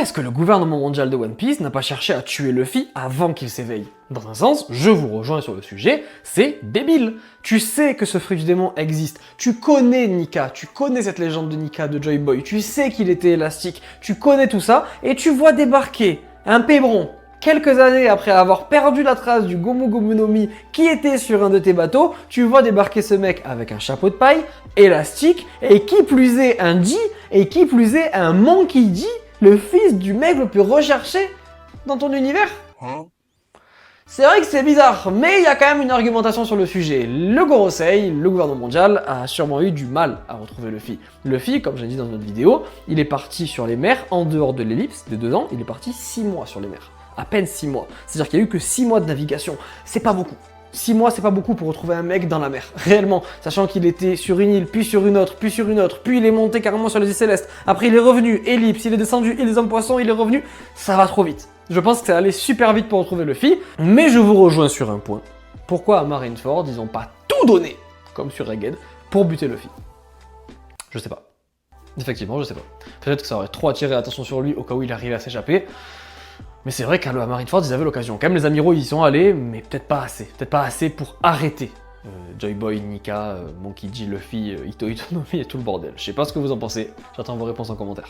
est-ce que le gouvernement mondial de One Piece n'a pas cherché à tuer Luffy avant qu'il s'éveille? Dans un sens, je vous rejoins sur le sujet, c'est débile. Tu sais que ce fruit du démon existe, tu connais Nika, tu connais cette légende de Nika, de Joy Boy, tu sais qu'il était élastique, tu connais tout ça, et tu vois débarquer un pébron, quelques années après avoir perdu la trace du Gomu Gomu no Mi qui était sur un de tes bateaux, tu vois débarquer ce mec avec un chapeau de paille, élastique, et qui plus est un G, et qui plus est un Monkey D, le fils du mec le plus recherché dans ton univers. C'est vrai que c'est bizarre, mais il y a quand même une argumentation sur le sujet. Le Gorosei, le gouvernement mondial, a sûrement eu du mal à retrouver Luffy. Luffy, comme j'ai dit dans notre vidéo, il est parti sur les mers en dehors de l'ellipse des 2 ans, il est parti 6 mois sur les mers. À peine 6 mois. C'est-à-dire qu'il n'y a eu que 6 mois de navigation. C'est pas beaucoup. 6 mois, c'est pas beaucoup pour retrouver un mec dans la mer, réellement, sachant qu'il était sur une île, puis sur une autre, puis sur une autre, puis il est monté carrément sur les îles Célestes, après il est revenu, ellipse, il est descendu, île des hommes poissons, il est revenu, ça va trop vite. Je pense que ça allait super vite pour retrouver Luffy, mais je vous rejoins sur un point. Pourquoi à Marineford, ils ont pas tout donné, comme sur Egghead, pour buter Luffy? Je sais pas. Effectivement, je sais pas. Peut-être que ça aurait trop attiré l'attention sur lui au cas où il arrivait à s'échapper. Mais c'est vrai qu'à Marineford, ils avaient l'occasion. Quand même, les amiraux, ils y sont allés, mais peut-être pas assez. Peut-être pas assez pour arrêter Joy Boy, Nika, Monkey D, Luffy, Ito Itonomi et tout le bordel. Je sais pas ce que vous en pensez. J'attends vos réponses en commentaire.